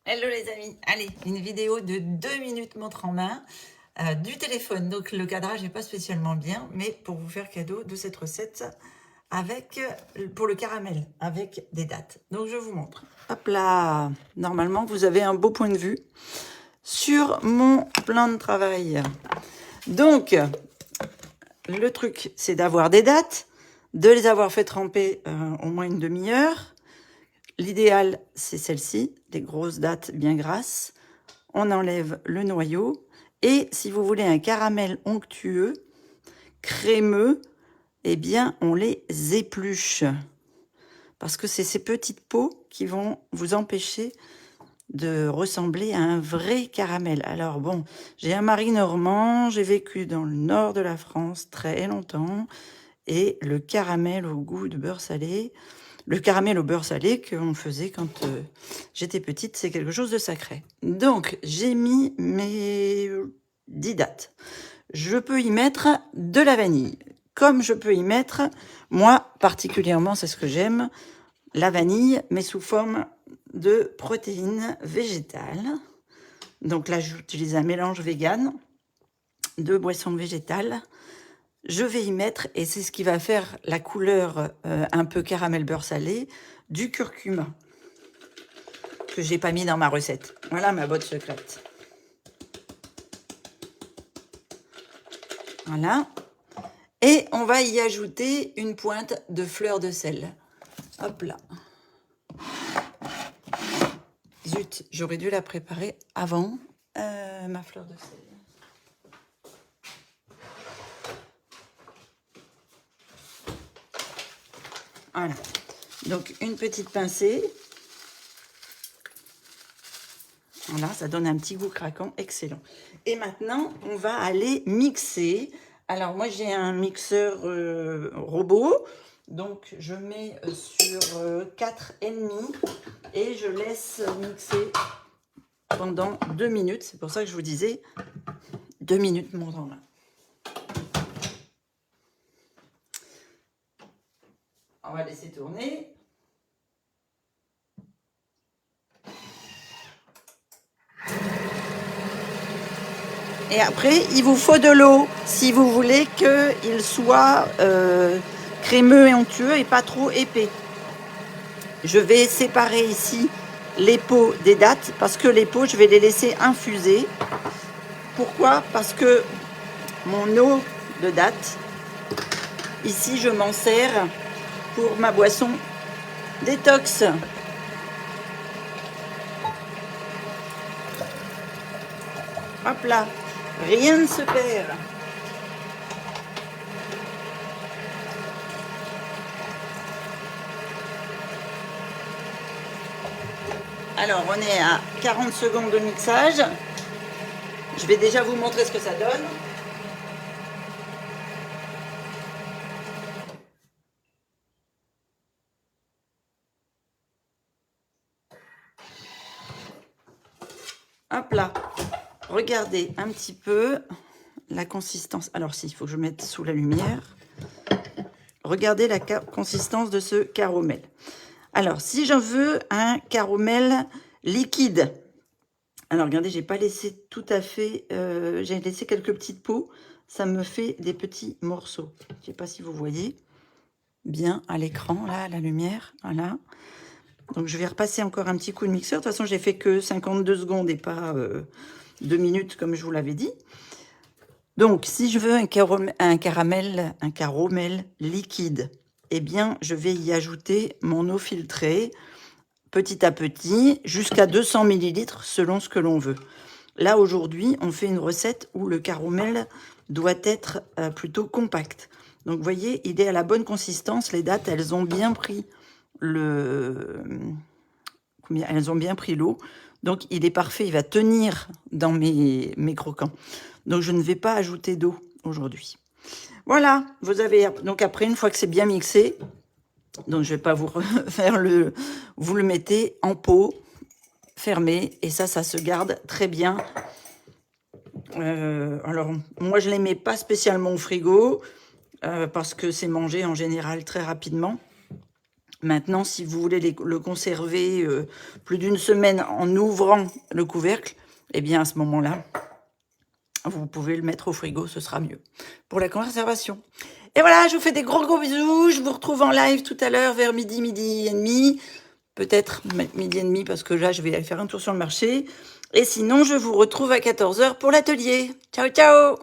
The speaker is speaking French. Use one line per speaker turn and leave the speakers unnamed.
Hello les amis, allez, une vidéo de 2 minutes montre en main du téléphone. Donc le cadrage n'est pas spécialement bien, mais pour vous faire cadeau de cette recette avec pour le caramel, avec des dattes. Donc je vous montre. Hop là, normalement vous avez un beau point de vue sur mon plan de travail. Donc le truc c'est d'avoir des dattes, de les avoir fait tremper au moins une demi-heure. L'idéal, c'est celle-ci, des grosses dattes bien grasses. On enlève le noyau. Et si vous voulez un caramel onctueux, crémeux, eh bien, on les épluche. Parce que c'est ces petites peaux qui vont vous empêcher de ressembler à un vrai caramel. Alors bon, j'ai un mari normand, j'ai vécu dans le nord de la France très longtemps. Et le caramel au goût de beurre salé... Le caramel au beurre salé qu'on faisait quand j'étais petite, c'est quelque chose de sacré. Donc, j'ai mis mes 10 dattes. Je peux y mettre de la vanille. Comme je peux y mettre, moi, particulièrement, c'est ce que j'aime, la vanille, mais sous forme de protéines végétales. Donc là, j'utilise un mélange vegan de boissons végétales. Je vais y mettre, et c'est ce qui va faire la couleur un peu caramel beurre salé, du curcuma, que j'ai pas mis dans ma recette. Voilà ma botte secrète. Voilà. Et on va y ajouter une pointe de fleur de sel. Hop là. Zut, j'aurais dû la préparer avant, ma fleur de sel. Voilà. Donc, une petite pincée. Voilà, ça donne un petit goût craquant, excellent. Et maintenant, on va aller mixer. Alors, moi, j'ai un mixeur robot. Donc, je mets sur 4,5 et je laisse mixer pendant 2 minutes. C'est pour ça que je vous disais 2 minutes montre en main. On va laisser tourner. Et après, il vous faut de l'eau si vous voulez qu'il soit crémeux et onctueux et pas trop épais. Je vais séparer ici les peaux des dattes parce que les peaux, je vais les laisser infuser. Pourquoi? Parce que mon eau de dattes, ici, je m'en sers pour ma boisson détox. Hop là, rien ne se perd. Alors, on est à 40 secondes de mixage. Je vais déjà vous montrer ce que ça donne. Hop là, regardez un petit peu la consistance. Alors si, il faut que je mette sous la lumière. Regardez la consistance de ce caramel. Alors, si j'en veux un caramel liquide, alors regardez, j'ai pas laissé tout à fait, j'ai laissé quelques petites peaux, ça me fait des petits morceaux. Je sais pas si vous voyez bien à l'écran, là, à la lumière, voilà. Donc je vais repasser encore un petit coup de mixeur. De toute façon, j'ai fait que 52 secondes et pas 2 minutes comme je vous l'avais dit. Donc, si je veux un caramel liquide, eh bien, je vais y ajouter mon eau filtrée petit à petit jusqu'à 200 ml selon ce que l'on veut. Là, aujourd'hui, on fait une recette où le caramel doit être plutôt compact. Donc, vous voyez, il est à la bonne consistance. Les dattes, elles ont bien pris elles ont bien pris l'eau. Donc, il est parfait. Il va tenir dans mes croquants. Donc, je ne vais pas ajouter d'eau aujourd'hui. Voilà, vous avez... Donc, après, une fois que c'est bien mixé, donc je ne vais pas vous refaire vous le mettez en pot, fermé, et ça se garde très bien. Alors, moi, je ne les mets pas spécialement au frigo, parce que c'est mangé en général très rapidement. Maintenant, si vous voulez le conserver plus d'une semaine en ouvrant le couvercle, eh bien à ce moment-là, vous pouvez le mettre au frigo, ce sera mieux pour la conservation. Et voilà, je vous fais des gros bisous. Je vous retrouve en live tout à l'heure vers midi et demi. Peut-être midi et demi parce que là, je vais aller faire un tour sur le marché. Et sinon, je vous retrouve à 14 h pour l'atelier. Ciao, ciao!